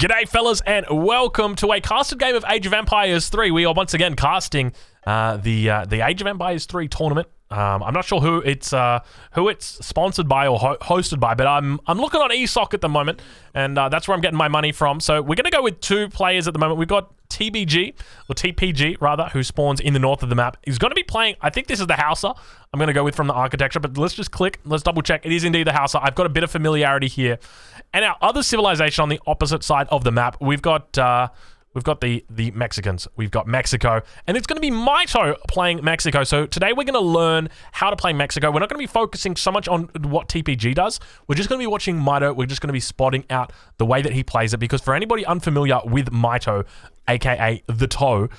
G'day fellas and welcome to a casted game of Age of Empires 3. We are once again casting the Age of Empires 3 tournament. I'm not sure who it's sponsored by or hosted by, but I'm looking on ESOC at the moment, and that's where I'm getting my money from. So we're going to go with two players at the moment. We've got TBG, or TPG rather, who spawns in the north of the map. He's going to be playing, I think this is the Hausa I'm going to go with from the architecture, but let's just click, let's double check. It is indeed the Hausa. I've got a bit of familiarity here. And our other civilization on the opposite side of the map, we've got the Mexicans. We've got Mexico. And it's going to be Mito playing Mexico. So today we're going to learn how to play Mexico. We're not going to be focusing so much on what TPG does. We're just going to be watching Mito. We're just going to be spotting out the way that he plays it. Because for anybody unfamiliar with Mito, a.k.a. the Toe,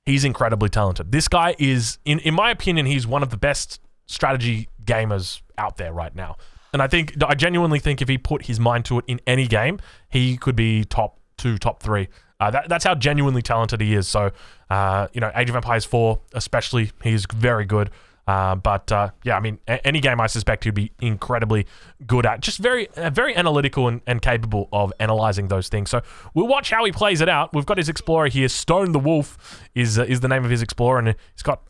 he's incredibly talented. This guy is, in my opinion, he's one of the best strategy gamers out there right now. And I genuinely think if he put his mind to it in any game, he could be top 2, top 3. That's how genuinely talented he is. So, Age of Empires 4 especially, he's very good. Yeah, I mean, any game I suspect he'd be incredibly good at. Just very analytical and capable of analyzing those things. So we'll watch how he plays it out. We've got his Explorer here. Stone the Wolf is the name of his Explorer. And he's got...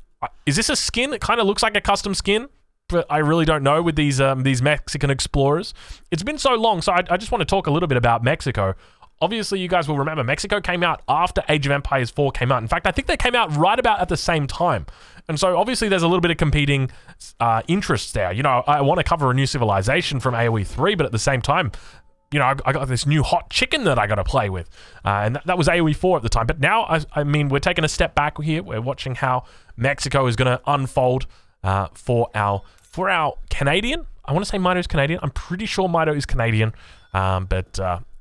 is this a skin? It kind of looks like a custom skin. But I really don't know with these Mexican explorers. It's been so long, so I just want to talk a little bit about Mexico. Obviously, you guys will remember Mexico came out after Age of Empires 4 came out. In fact, I think they came out right about at the same time. And so obviously there's a little bit of competing interests there. You know, I want to cover a new civilization from AoE 3, but at the same time, you know, I got this new hot chicken that I got to play with. And that was AoE 4 at the time. But now, I mean, we're taking a step back here. We're watching how Mexico is going to unfold for our Canadian. I want to say Mito is Canadian. I'm pretty sure Mito is Canadian.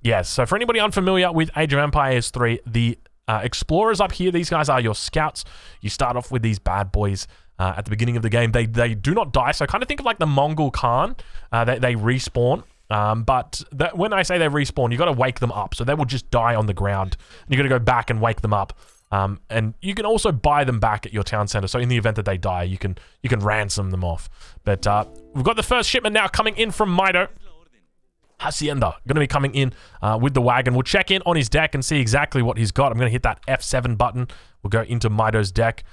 Yes, so for anybody unfamiliar with Age of Empires 3, the explorers up here, these guys are your scouts. You start off with these bad boys at the beginning of the game. They do not die, so kind of think of like the Mongol Khan. They respawn, but when I say they respawn, you got to wake them up, so they will just die on the ground. You got to go back and wake them up. And you can also buy them back at your town center. So in the event that they die, you can ransom them off. But we've got the first shipment now coming in from Mito. Hacienda going to be coming in with the wagon. We'll check in on his deck and see exactly what he's got. I'm going to hit that F7 button. We'll go into Mito's deck.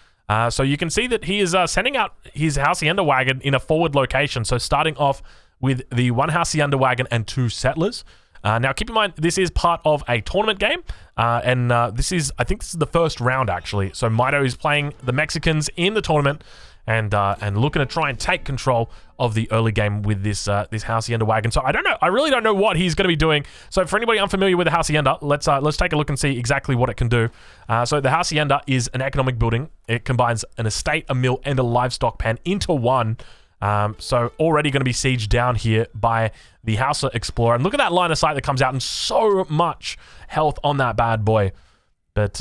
So you can see that he is sending out his Hacienda wagon in a forward location. So starting off with the 1 Hacienda wagon and 2 settlers. Now, keep in mind, this is part of a tournament game, and I think this is the first round, actually. So Mito is playing the Mexicans in the tournament and looking to try and take control of the early game with this Hacienda wagon. So I don't know. I really don't know what he's going to be doing. So for anybody unfamiliar with the Hacienda, let's take a look and see exactly what it can do. So the Hacienda is an economic building. It combines an estate, a mill, and a livestock pen into one. So already going to be sieged down here by the Hausa Explorer. And look at that line of sight that comes out and so much health on that bad boy. But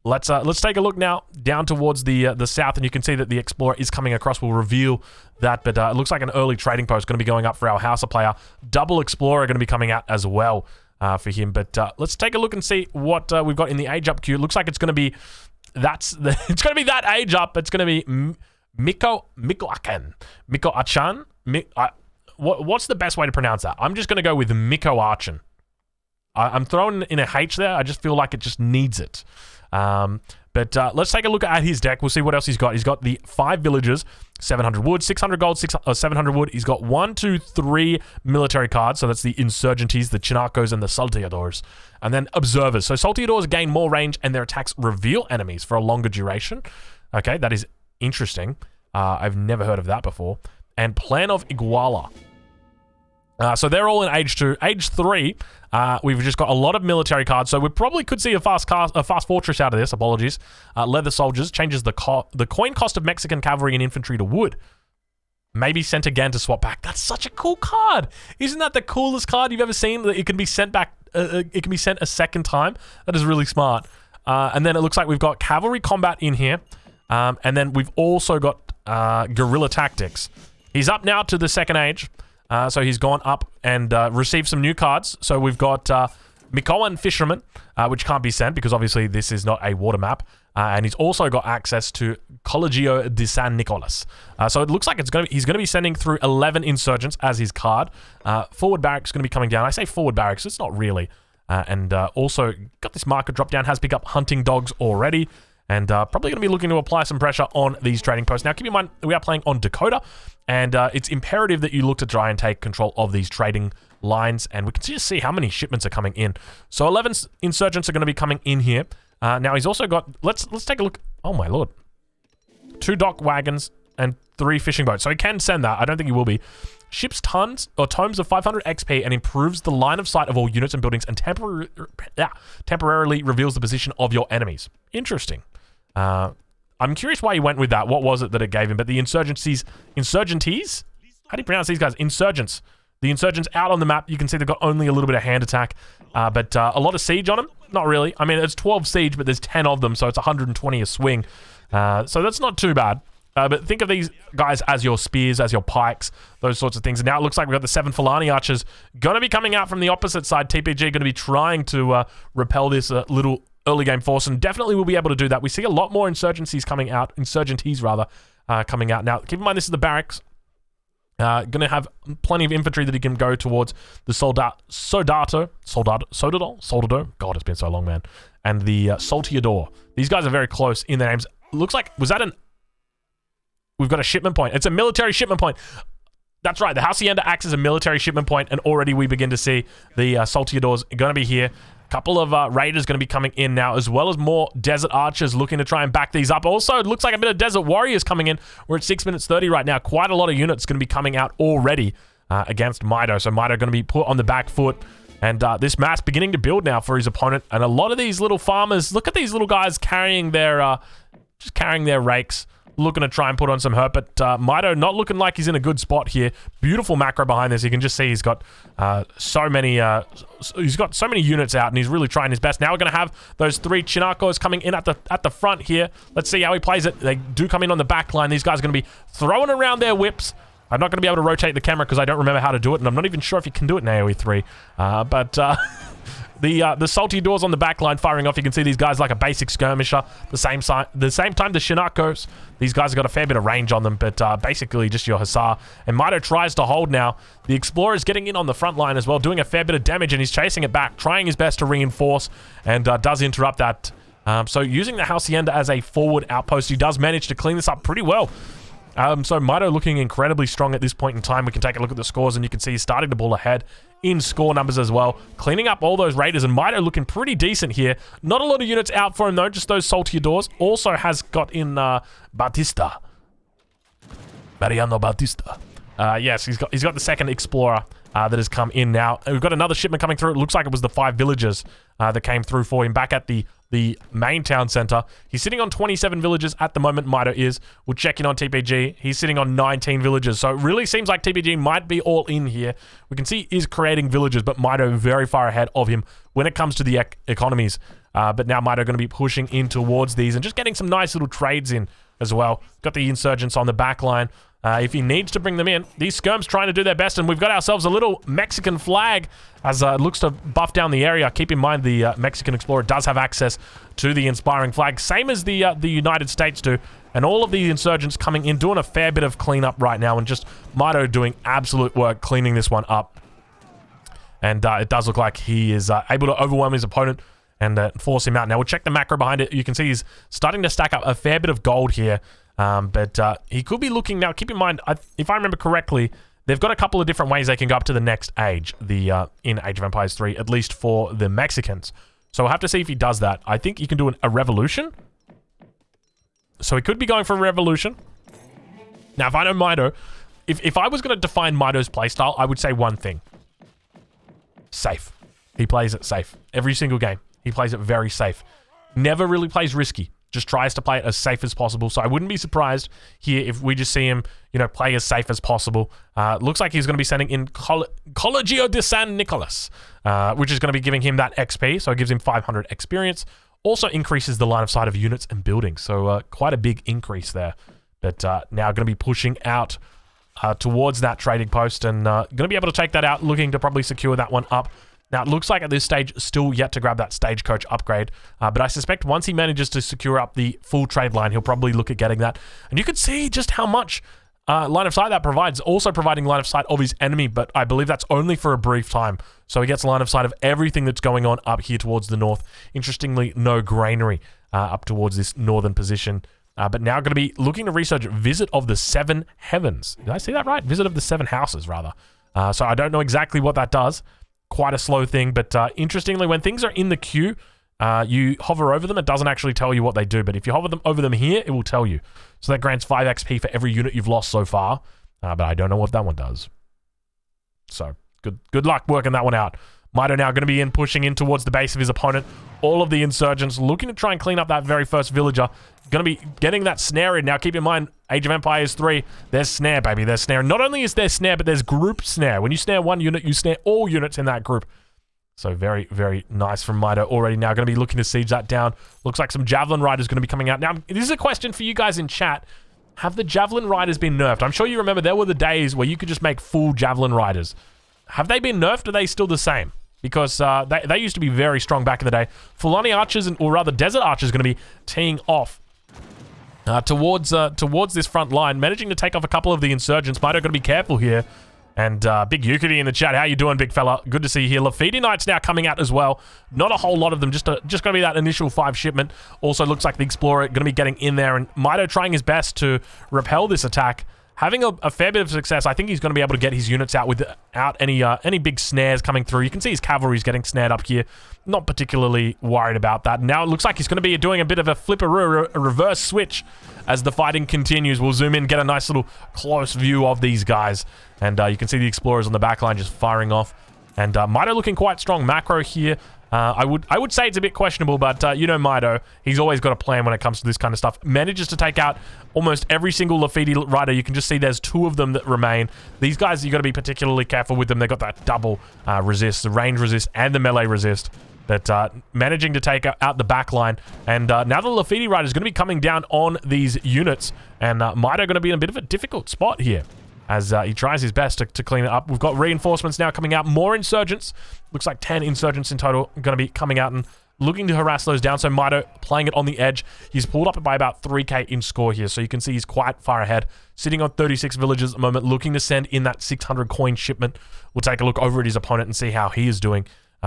let's take a look now down towards the south, and you can see that the Explorer is coming across. We'll reveal that, but it looks like an early trading post going to be going up for our Hausa player. Double Explorer going to be coming out as well for him. But let's take a look and see what we've got in the age up queue. It looks like it's going to be it's going to be that age up. It's going to be Miko Achan. What's the best way to pronounce that? I'm just going to go with Miko Achan. I'm throwing in a H there. I just feel like it just needs it. But let's take a look at his deck. We'll see what else he's got. He's got the 5 villagers, 700 wood, 600 gold, 700 wood. He's got 1, 2, 3 military cards. So that's the Insurgenties, the Chinacos, and the Salteadores. And then Observers. So Salteadores gain more range, and their attacks reveal enemies for a longer duration. Okay, that is interesting. I've never heard of that before. And Plan of Iguala. So they're all in Age 2. Age 3, we've just got a lot of military cards, so we probably could see a fast fortress out of this. Apologies. Leather Soldiers changes the coin cost of Mexican cavalry and infantry to wood. Maybe sent again to swap back. That's such a cool card. Isn't that the coolest card you've ever seen? That it can be sent back. It can be sent a second time. That is really smart. And then it looks like we've got cavalry combat in here. And then we've also got guerrilla tactics. He's up now to the second age. So he's gone up and received some new cards. So we've got Mikoan Fisherman, which can't be sent because obviously this is not a water map. and he's also got access to Collegio di San Nicolas. So it looks like he's going to be sending through 11 insurgents as his card. Forward barracks going to be coming down. I say forward barracks, it's not really. And also got this marker drop down, has picked up hunting dogs already. And probably going to be looking to apply some pressure on these trading posts. Now, keep in mind, we are playing on Dakota, and it's imperative that you look to try and take control of these trading lines, and we can just see how many shipments are coming in. So 11 insurgents are going to be coming in here. Now, he's also got... Let's take a look. Oh, my lord. 2 dock wagons and 3 fishing boats. So he can send that. I don't think he will be. Ships tomes of 500 XP and improves the line of sight of all units and buildings and temporarily reveals the position of your enemies. Interesting. I'm curious why he went with that. What was it that it gave him? But the insurgencies? How do you pronounce these guys? Insurgents. The insurgents out on the map, you can see they've got only a little bit of hand attack, but a lot of siege on them? Not really. I mean, it's 12 siege, but there's 10 of them, so it's 120 a swing. So that's not too bad. But think of these guys as your spears, as your pikes, those sorts of things. And now it looks like we've got the 7 Fulani archers going to be coming out from the opposite side. TPG going to be trying to repel this little early game force, and definitely will be able to do that. We see a lot more insurgencies coming out, coming out. Now, keep in mind, this is the barracks. Going to have plenty of infantry that he can go towards the Soldado. God, it's been so long, man. And the Salteador. These guys are very close in their names. Looks like, was that an... We've got a shipment point. It's a military shipment point. That's right. The Hacienda acts as a military shipment point, and already we begin to see the Salteadors going to be here. Couple of raiders going to be coming in now, as well as more desert archers looking to try and back these up. Also, it looks like a bit of desert warriors coming in. We're at 6 minutes 30 right now. Quite a lot of units going to be coming out already against Mido. So Mido going to be put on the back foot, and this mass beginning to build now for his opponent. And a lot of these little farmers, look at these little guys carrying their just carrying their rakes, looking to try and put on some hurt, but Mido not looking like he's in a good spot here. Beautiful macro behind this. You can just see he's got so many units out, and he's really trying his best. Now we're going to have those 3 Chinacos coming in at the front here. Let's see how he plays it. They do come in on the back line. These guys are going to be throwing around their whips. I'm not going to be able to rotate the camera because I don't remember how to do it, and I'm not even sure if you can do it in AoE 3. The Salteadors on the back line firing off. You can see these guys like a basic skirmisher. The same time, the Chinacos, these guys have got a fair bit of range on them, but basically just your Hussar. And Mido tries to hold now. The Explorer's getting in on the front line as well, doing a fair bit of damage, and he's chasing it back, trying his best to reinforce, and does interrupt that. So using the Hacienda as a forward outpost, he does manage to clean this up pretty well. So Mido looking incredibly strong at this point in time. We can take a look at the scores, and you can see he's starting to pull ahead in score numbers as well, cleaning up all those raiders, and Mido looking pretty decent here. Not a lot of units out for him though, just those Salteadors. Also has got in Mariano Batista. Yes, he's got the second Explorer that has come in now. And we've got another shipment coming through. It looks like it was the 5 villagers that came through for him back at the main town center. He's sitting on 27 villages at the moment, Mido is. We'll check in on TPG. He's sitting on 19 villages. So it really seems like TPG might be all in here. We can see he's creating villages, but Mido very far ahead of him when it comes to the economies. But now Mido going to be pushing in towards these and just getting some nice little trades in as well. Got the insurgents on the back line. If he needs to bring them in, these skirms trying to do their best, and we've got ourselves a little Mexican flag as it looks to buff down the area. Keep in mind the Mexican Explorer does have access to the inspiring flag, same as the United States do, and all of the insurgents coming in, doing a fair bit of cleanup right now, and just Mido doing absolute work cleaning this one up. And it does look like he is able to overwhelm his opponent and force him out. Now we'll check the macro behind it. You can see he's starting to stack up a fair bit of gold here. But he could be looking now. Keep in mind, if I remember correctly, they've got a couple of different ways they can go up to the next age, in Age of Empires 3, at least for the Mexicans. So we'll have to see if he does that. I think he can do a revolution. So he could be going for a revolution. Now, if I know Mido, if I was going to define Mido's playstyle, I would say one thing. Safe. He plays it safe. Every single game. He plays it very safe. Never really plays risky. Just tries to play it as safe as possible. So I wouldn't be surprised here if we just see him, play as safe as possible. Looks like he's going to be sending in Collegio di San Nicolas, which is going to be giving him that XP. So it gives him 500 experience. Also increases the line of sight of units and buildings. So quite a big increase there. But now going to be pushing out towards that trading post and going to be able to take that out, looking to probably secure that one up Now, it looks like at this stage, still yet to grab that stagecoach upgrade. But I suspect once he manages to secure up the full trade line, he'll probably look at getting that. And you can see just how much line of sight that provides. Also providing line of sight of his enemy, but I believe that's only for a brief time. So he gets line of sight of everything that's going on up here towards the north. Interestingly, no granary up towards this northern position. But now going to be looking to research Visit of the Seven Heavens. Did I see that right? Visit of the Seven Houses, rather. So I don't know exactly what that does. Quite a slow thing, but interestingly, when things are in the queue, you hover over them, it doesn't actually tell you what they do, but if you hover over them here, it will tell you. So that grants 5 XP for every unit you've lost so far, but I don't know what that one does. So, good luck working that one out. Mido now going to be pushing in towards the base of his opponent. All of the insurgents looking to try and clean up that very first villager. Going to be getting that snare in. Now, keep in mind, Age of Empires 3, there's snare, baby. There's snare. Not only is there snare, but there's group snare. When you snare one unit, you snare all units in that group. So very, very nice from Mido already. Now going to be looking to siege that down. Looks like some Javelin Riders going to be coming out. Now, this is a question for you guys in chat. Have the Javelin Riders been nerfed? I'm sure you remember there were the days where you could just make full Javelin Riders. Have they been nerfed? Are they still the same? Because they used to be very strong back in the day. Fulani Archers, or rather Desert Archers, going to be teeing off towards this front line, managing to take off a couple of the insurgents. Mido got to be careful here. And Big Yukity in the chat. How you doing, big fella? Good to see you here. Lafidi Knights now coming out as well. Not a whole lot of them. Just going to be that initial 5 shipment. Also looks like the Explorer going to be getting in there. And Mido trying his best to repel this attack. Having a fair bit of success. I think he's going to be able to get his units out without any big snares coming through. You can see his cavalry's getting snared up here. Not particularly worried about that. Now it looks like he's going to be doing a bit of a flipperoo, a reverse switch as the fighting continues. We'll zoom in, get a nice little close view of these guys. And you can see the Explorers on the back line just firing off. And Mido looking quite strong macro here. I would say it's a bit questionable, but you know Mido, he's always got a plan when it comes to this kind of stuff. Manages to take out almost every single Lafidi rider. You can just see there's 2 of them that remain. These guys, you got to be particularly careful with them. They've got that double resist, the range resist and the melee resist. That managing to take out the back line. And now the Lafidi rider is going to be coming down on these units. And Mido going to be in a bit of a difficult spot here as he tries his best to clean it up. We've got reinforcements now coming out. More insurgents. Looks like 10 insurgents in total going to be coming out and looking to harass those down. So Mido playing it on the edge. He's pulled up by about 3k in score here. So you can see he's quite far ahead. Sitting on 36 villages at the moment. Looking to send in that 600 coin shipment. We'll take a look over at his opponent and see how he is doing.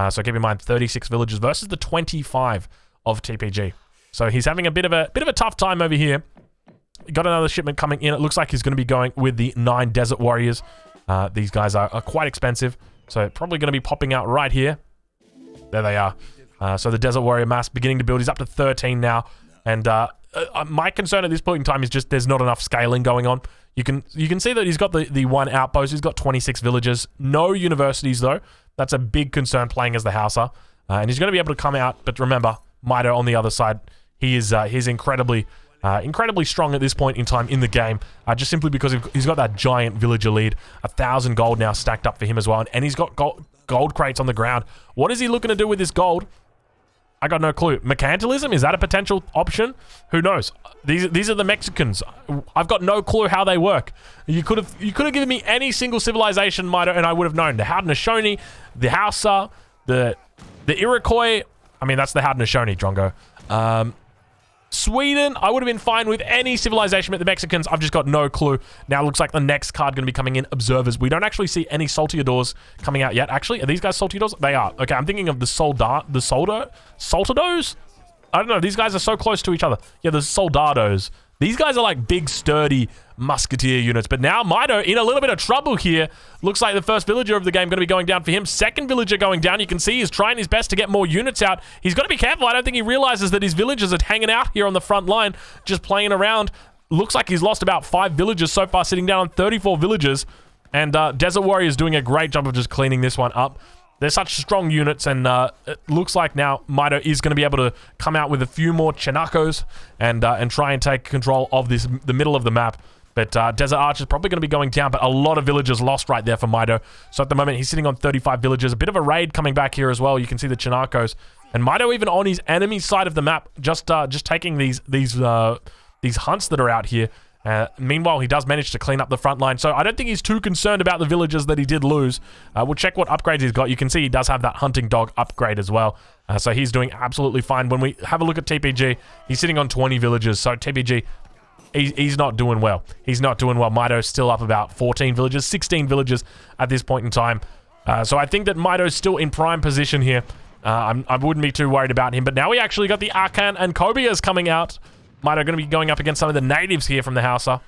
So keep in mind 36 villages versus the 25 of TPG. So he's having a bit of a tough time over here. Got another shipment coming in. It looks like he's going to be going with the 9 Desert Warriors. These guys are quite expensive. So probably going to be popping out right here. There they are. So the Desert Warrior mass beginning to build. He's up to 13 now. And my concern at this point in time is just there's not enough scaling going on. You can see that he's got the 1 outpost. He's got 26 villages. No universities, though. That's a big concern playing as the Hauser. And he's going to be able to come out. But remember, Mido on the other side, he's incredibly strong at this point in time in the game, just simply because he's got that giant villager lead. 1,000 gold now stacked up for him as well, and he's got gold crates on the ground. What is he looking to do with this gold? I got no clue. Mercantilism, is that a potential option? Who knows? These are the Mexicans. I've got no clue how they work. You could have given me any single civilization, Mido, and I would have known. The Haudenosaunee, the Hausa, the Iroquois. I mean, that's the Haudenosaunee, Drongo. Sweden, I would have been fine with any civilization, but the Mexicans, I've just got no clue. Now it looks like the next card going to be coming in, Observers. We don't actually see any Salteadors coming out yet. Actually, are these guys Salteadors? They are. Okay, I'm thinking of the Soldados? I don't know. These guys are so close to each other. Yeah, the Soldados. These guys are like big, sturdy musketeer units. But now Mido in a little bit of trouble here. Looks like the first villager of the game going to be going down for him. Second villager going down. You can see he's trying his best to get more units out. He's got to be careful. I don't think he realizes that his villagers are hanging out here on the front line, just playing around. Looks like he's lost about 5 villagers so far, sitting down on 34 villagers. And Desert Warrior is doing a great job of just cleaning this one up. They're such strong units, and it looks like now Mido is going to be able to come out with a few more Chinacos and try and take control of the middle of the map. But Desert Arch is probably going to be going down, but a lot of villagers lost right there for Mido. So at the moment, he's sitting on 35 villagers. A bit of a raid coming back here as well. You can see the Chinacos. And Mido even on his enemy side of the map, just taking these hunts that are out here Meanwhile, he does manage to clean up the front line, so I don't think he's too concerned about the villagers that he did lose. We'll check what upgrades he's got. You can see he does have that hunting dog upgrade as well, so he's doing absolutely fine. When we have a look at TPG, he's sitting on 20 villagers, so TPG, he's not doing well. He's not doing well. Mito's still up about 14 villagers, 16 villagers at this point in time. So I think that Mito's still in prime position here. I wouldn't be too worried about him, but now we actually got the Arcan and Kobias coming out. Mito going to be going up against some of the natives here from the Hausa.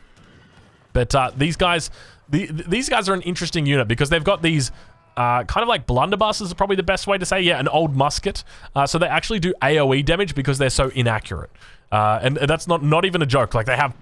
But these guys are an interesting unit because they've got these kind of like blunderbusses is probably the best way to say. Yeah, an old musket. So they actually do AoE damage because they're so inaccurate. And that's not even a joke. Like, they have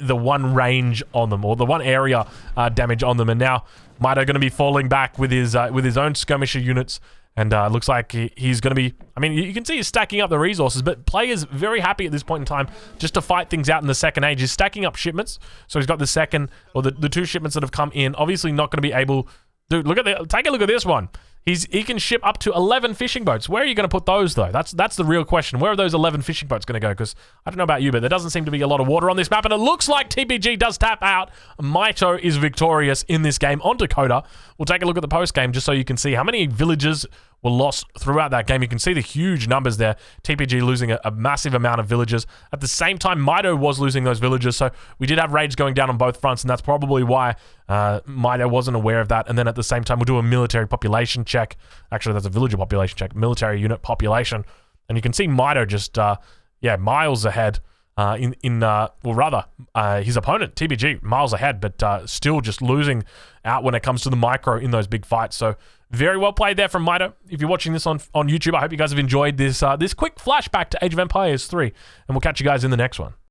the one range on them, or the one area damage on them. And now Mito going to be falling back with his own skirmisher units. And looks like he's going to be... I mean, you can see he's stacking up the resources, but players very happy at this point in time just to fight things out in the second age. He's stacking up shipments. So he's got the second, or the two shipments that have come in. Obviously not going to be able... Dude, take a look at this one. He can ship up to 11 fishing boats. Where are you going to put those, though? That's the real question. Where are those 11 fishing boats going to go? Because I don't know about you, but there doesn't seem to be a lot of water on this map, and it looks like TPG does tap out. Mito is victorious in this game on Dakota. We'll take a look at the post-game just so you can see how many villages were lost throughout that game. You can see the huge numbers there. TPG losing a massive amount of villagers. At the same time, Mito was losing those villagers, so we did have raids going down on both fronts, and that's probably why Mito wasn't aware of that. And then at the same time, we'll do a military population check. Actually, that's a villager population check. Military unit population. And you can see Mito just, miles ahead. His opponent, TBG, miles ahead, but still just losing out when it comes to the micro in those big fights. So very well played there from Mito. If you're watching this on YouTube, I hope you guys have enjoyed this quick flashback to Age of Empires 3, and we'll catch you guys in the next one.